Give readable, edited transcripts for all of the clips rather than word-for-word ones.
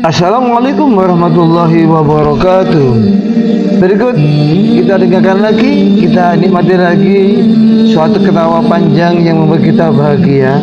Assalamualaikum warahmatullahi wabarakatuh. Berikut kita dengarkan lagi, kita nikmati lagi suatu ketawa panjang yang membuat kita bahagia.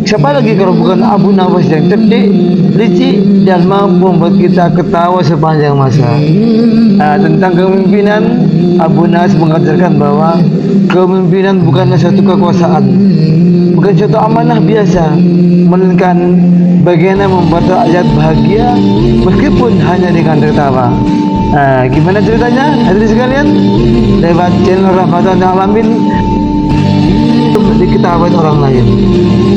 Siapa lagi kalau bukan Abu Nawas yang cerdik, licik, dan mampu membuat kita ketawa sepanjang masa. Tentang kepemimpinan, Abu Nawas mengajarkan bahwa kepemimpinan bukanlah suatu kekuasaan, bukan suatu amanah biasa, melainkan bagaimana membuat rakyat bahagia meskipun hanya dengan tertawa. Gimana ceritanya hadirin sekalian? Lewat channel Rahmatan Alamin diketahui orang lain.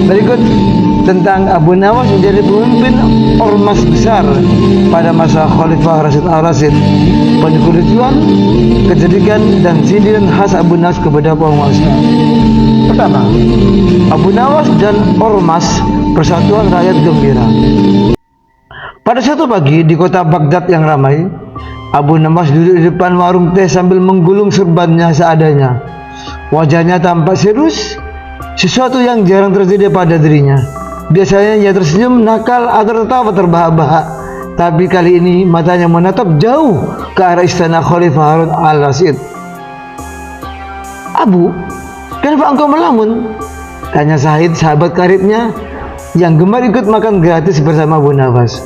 Berikut tentang Abu Nawas menjadi pemimpin ormas besar pada masa Khalifah Rashid al-Rashid. Banyak kelucuan, kecerdikan, dan sindiran khas Abu Nawas kepada penguasa. Pertama, Abu Nawas dan ormas Persatuan Rakyat Gembira. Pada suatu pagi di kota Baghdad yang ramai, Abu Nawas duduk di depan warung teh sambil menggulung serbannya seadanya. Wajahnya tampak serius, sesuatu yang jarang terjadi pada dirinya. Biasanya ia tersenyum nakal atau tertawa terbahak-bahak, tapi kali ini matanya menatap jauh ke arah istana Khalifah Harun al-Rashid. "Abu, kenapa engkau melamun?" tanya Sahid, sahabat karibnya yang gemar ikut makan gratis bersama Abu Nawas.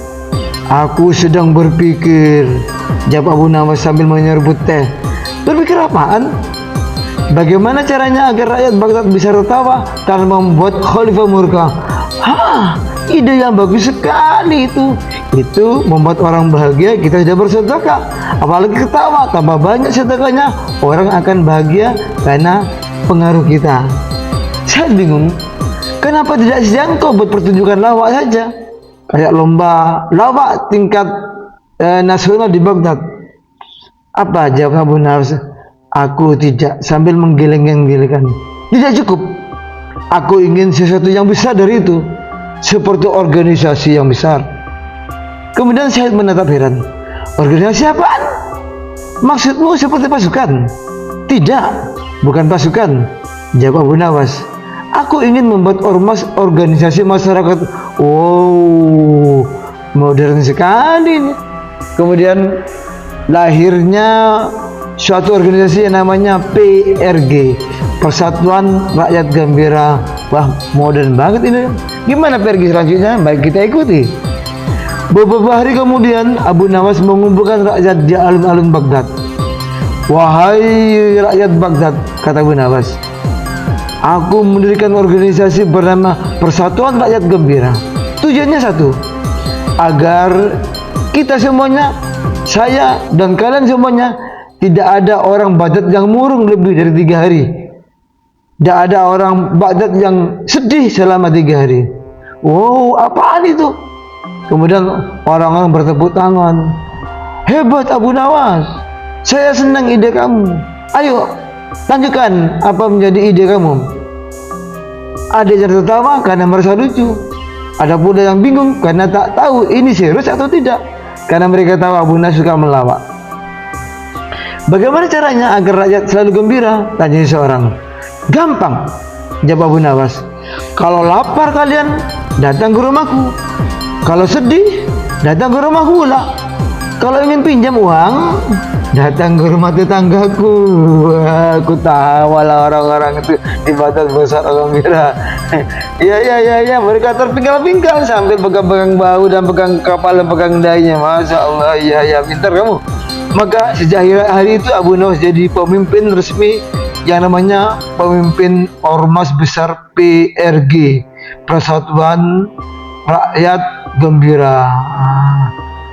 "Aku sedang berpikir," jawab Abu Nawas sambil menyerbut teh. "Berpikir apaan?" "Bagaimana caranya agar rakyat Baghdad bisa tertawa tanpa membuat Khalifah murka?" Ide yang bagus sekali itu. Itu membuat orang bahagia, kita sudah bersedekah. Apalagi ketawa, tambah banyak sedekahnya, orang akan bahagia karena pengaruh kita." Saya bingung, kenapa tidak dijangkau buat pertunjukan lawak saja, kayak lomba lawak tingkat nasional di Baghdad? "Apa?" jawab Abu Nawas. "Aku tidak," sambil menggeleng-gelengkan. "Tidak cukup. Aku ingin sesuatu yang besar dari itu, seperti organisasi yang besar." Kemudian saya menatap heran. "Organisasi apaan? Maksudmu seperti pasukan?" "Tidak, bukan pasukan," jawab Abu Nawas. "Aku ingin membuat organisasi masyarakat." Wow, modern sekali ini. Kemudian lahirnya suatu organisasi yang namanya PRG, Persatuan Rakyat Gembira. Wah, modern banget ini. Gimana PRG selanjutnya? Baik, kita ikuti. Beberapa hari kemudian, Abu Nawas mengumpulkan rakyat di alun-alun Baghdad. "Wahai rakyat Baghdad," kata Abu Nawas, "aku mendirikan organisasi bernama Persatuan Rakyat Gembira. Tujuannya satu, agar kita semuanya, saya dan kalian semuanya, tidak ada orang Baghdad yang murung lebih dari 3 hari. Tidak ada orang Baghdad yang sedih selama 3 hari. Wow, apaan itu? Kemudian orang-orang bertepuk tangan. "Hebat Abu Nawas, saya senang ide kamu. Ayo, lanjutkan apa menjadi ide kamu." Ada yang tertawa karena merasa lucu. Ada pula yang bingung karena tak tahu ini serius atau tidak, karena mereka tahu Abu Nawas suka melawak. "Bagaimana caranya agar rakyat selalu gembira?" tanya seorang. "Gampang," jawab Abu Nawas. "Kalau lapar kalian datang ke rumahku. Kalau sedih datang ke rumahku pula. Kalau ingin pinjam uang datang ke rumah tetanggaku." Aku tahu lah orang-orang itu di Baghdad besar gembira. Ya, mereka terpingkal-pingkal sambil pegang-pegang bahu dan pegang kepala, pegang dahinya. Masya Allah, ya, pintar kamu. Maka sejak hari itu Abu Nawas jadi pemimpin resmi yang namanya pemimpin ormas besar PRG, Persatuan Rakyat Gembira.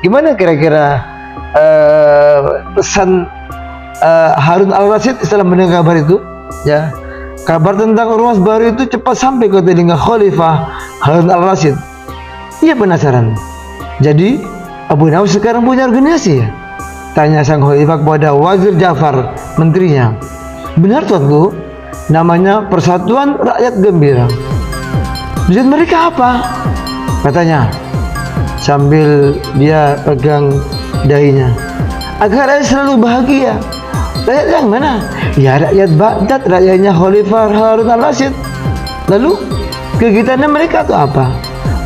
Gimana kira-kira pesan Harun al-Rashid setelah mendengar kabar itu? Ya, kabar tentang ormas baru itu cepat sampai ke telinga Khalifah Harun al-Rashid. Ia penasaran. "Jadi Abu Nawas sekarang punya organisasi ya?" tanya sang Khalifah kepada Wazir Ja'far, menterinya. "Benar tuanku, namanya Persatuan Rakyat Gembira." "Tujuan mereka apa?" katanya sambil dia pegang dahinya. "Agar rakyat selalu bahagia." "Rakyat yang mana?" "Ya, rakyat Baghdad, rakyatnya Khalifah Harun al-Rashid." "Lalu kegiatannya mereka itu apa?"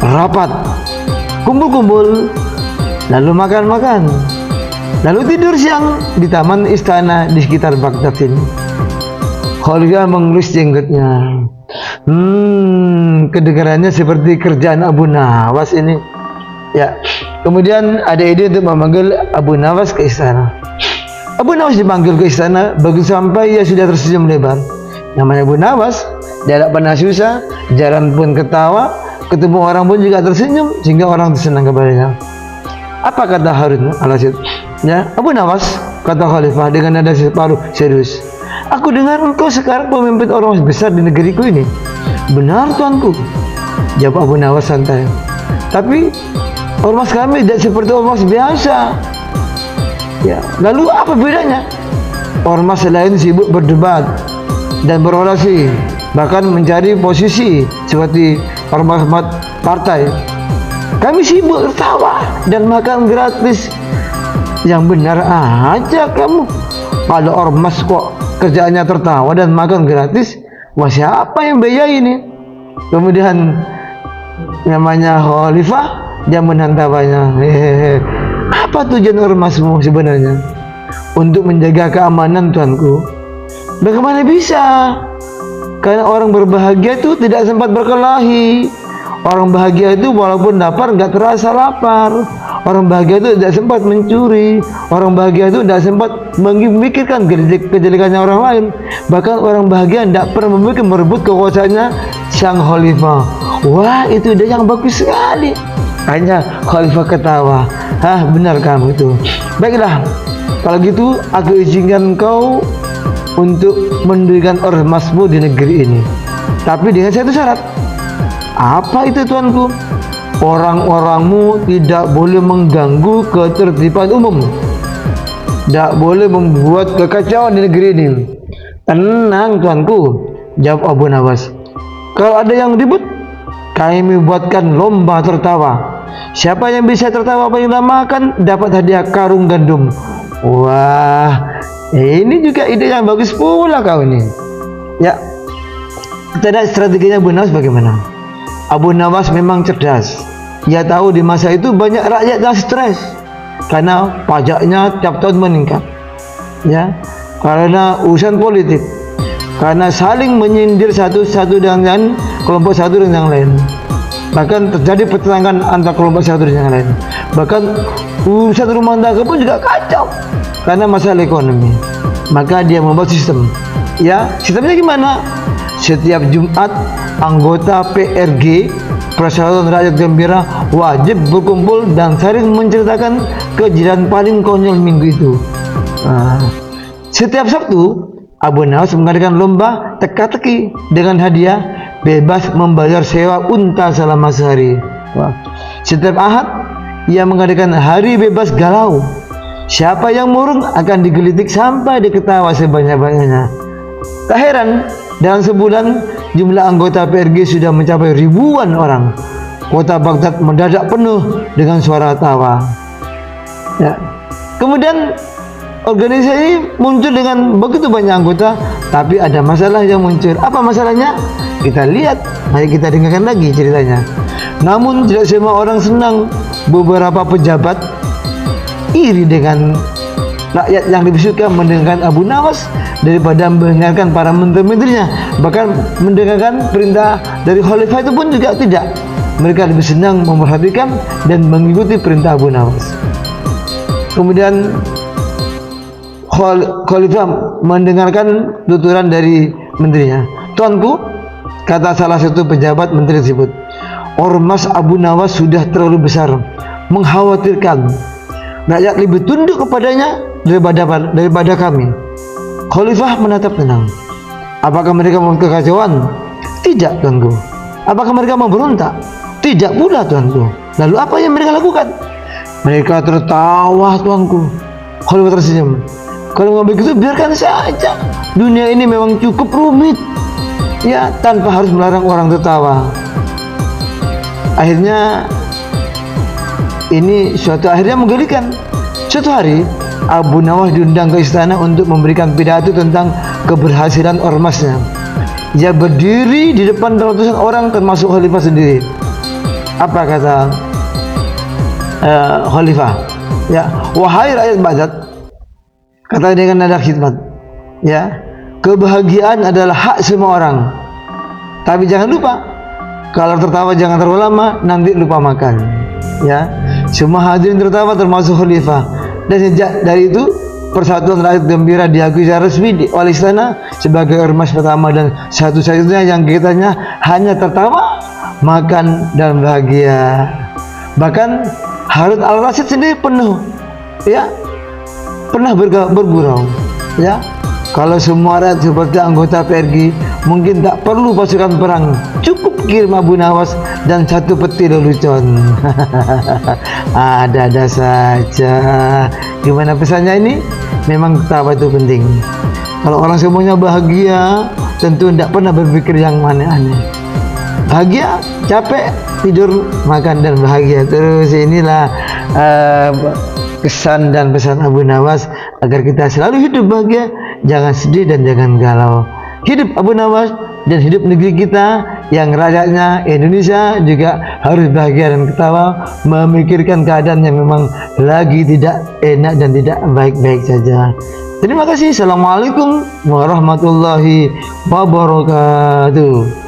"Rapat, kumpul-kumpul, lalu makan-makan, lalu tidur siang di taman istana di sekitar Baghdad ini. Khalifah mengelus jenggotnya. Kedengarannya seperti kerjaan Abu Nawas ini. Ya, kemudian ada ide untuk memanggil Abu Nawas ke istana. Abu Nawas dipanggil ke istana, begitu sampai ia sudah tersenyum lebar. Namanya Abu Nawas, dia tak pernah susah, jalan pun ketawa, ketemu orang pun juga tersenyum, sehingga orang tersenang kepadanya. Apa kata Harun al-Rashid? Ya, Abu Nawas, kata Khalifah dengan nada separuh serius. Aku dengar engkau sekarang pemimpin ormas besar di negeriku ini. Benar tuanku, jawab Abu Nawas santai. Tapi ormas kami tidak seperti ormas biasa. Ya, lalu apa bedanya? Ormas lain sibuk berdebat dan berorasi, bahkan mencari posisi seperti ormas partai. Kami sibuk tertawa dan makan gratis. Yang benar aja kamu. Kalau ormas kok kerjaannya tertawa dan makan gratis, wah siapa yang biayai ini? Kemudian namanya Khalifah, dia menantawanya. Apa tujuan ormasmu sebenarnya? Untuk menjaga keamanan tuanku. Bagaimana bisa? Karena orang berbahagia itu tidak sempat berkelahi. Orang bahagia itu walaupun lapar nggak terasa lapar. Orang bahagia itu tidak sempat mencuri. Orang bahagia itu tidak sempat memikirkan kejelekannya orang lain. Bahkan orang bahagia tidak pernah memikir merebut kekuasaannya sang Khalifah. Wah, itu ide yang bagus sekali. Hanya Khalifah ketawa. Hah, benar kamu itu. Baiklah, kalau gitu aku izinkan kau untuk mendirikan ormasmu di negeri ini. Tapi dengan satu syarat. Apa itu tuanku? Orang-orangmu tidak boleh mengganggu ketertiban umum, tidak boleh membuat kekacauan di negeri ini. Tenang tuanku, jawab Abu Nawas. Kalau ada yang ribut, kami buatkan lomba tertawa. Siapa yang bisa tertawa paling lama akan dapat hadiah karung gandum. Wah, ini juga ide yang bagus pula kau ini. Ya, kita lihat strateginya Abu Nawas bagaimana. Abu Nawas memang cerdas. Ia tahu di masa itu banyak rakyat yang stres karena pajaknya tiap tahun meningkat. Ya, karena urusan politik, karena saling menyindir satu dengan kelompok satu dengan yang lain. Bahkan terjadi pertentangan antara kelompok satu dengan yang lain. Bahkan urusan rumah tangga pun juga kacau karena masalah ekonomi. Maka dia membuat sistem. Ya, sistemnya gimana? Setiap Jumat anggota PRG, Persatuan Rakyat Gembira, wajib berkumpul dan saling menceritakan kejadian paling konyol minggu itu. Setiap Sabtu Abu Nawas mengadakan lomba teka-teki dengan hadiah bebas membayar sewa unta selama sehari. Setiap Ahad ia mengadakan hari bebas galau. Siapa yang murung akan digelitik sampai diketawa sebanyak-banyaknya. Tak heran, dalam sebulan jumlah anggota PRG sudah mencapai ribuan orang. Kota Baghdad mendadak penuh dengan suara tawa. Ya. Kemudian organisasi ini muncul dengan begitu banyak anggota, tapi ada masalah yang muncul. Apa masalahnya? Kita lihat, mari kita dengarkan lagi ceritanya. Namun tidak semua orang senang. Beberapa pejabat iri dengan rakyat yang lebih suka mendengarkan Abu Nawas daripada mendengarkan para menteri-menterinya. Bahkan mendengarkan perintah dari Khalifah itu pun juga tidak. Mereka lebih senang memperhatikan dan mengikuti perintah Abu Nawas. Kemudian Khalifah mendengarkan tuturan dari menterinya. Tuanku, kata salah satu pejabat menteri tersebut, ormas Abu Nawas sudah terlalu besar, mengkhawatirkan. Rakyat lebih tunduk kepadanya daripada kami. Khalifah menatap tenang. Apakah mereka mau kekacauan? Tidak, tuanku. Apakah mereka mau berontak? Tidak pula, tuanku. Lalu apa yang mereka lakukan? Mereka tertawa, tuanku. Khalifah tersenyum. Kalau mau begitu biarkan saja. Dunia ini memang cukup rumit. Ya, tanpa harus melarang orang tertawa. Akhirnya ini suatu akhirnya menggelikan. Suatu hari Abu Nawas diundang ke istana untuk memberikan pidato tentang keberhasilan ormasnya. Ia berdiri di depan ratusan orang termasuk Khalifah sendiri. Apa kata khalifah. Ya, wahai rakyat Baghdad, kata dengan nada khidmat, ya, kebahagiaan adalah hak semua orang. Tapi jangan lupa, kalau tertawa jangan terlalu lama, nanti lupa makan. Ya, semua hadirin tertawa termasuk khalifah. Dan sejak dari itu Persatuan Rakyat Gembira diakui secara resmi oleh istana sebagai ormas pertama dan satu-satunya yang kegiatannya hanya tertawa, makan dan bahagia. Bahkan Harun al-Rashid sendiri penuh, ya, pernah bergurau, ya. Kalau semua rakyat seperti anggota PRG, mungkin tak perlu pasukan perang, cukup kirim Abu Nawas dan satu peti lelucon. Ada-ada saja. Gimana pesannya ini? Memang ketawa itu penting. Kalau orang semuanya bahagia, tentu tidak pernah berpikir yang aneh-aneh. Bahagia, capek, tidur, makan dan bahagia. Terus inilah kesan dan pesan Abu Nawas agar kita selalu hidup bahagia, jangan sedih dan jangan galau. Hidup Abu Nawas dan hidup negeri kita yang rakyatnya Indonesia juga harus bahagia dan ketawa, memikirkan keadaan yang memang lagi tidak enak dan tidak baik-baik saja. Terima kasih. Assalamualaikum warahmatullahi wabarakatuh.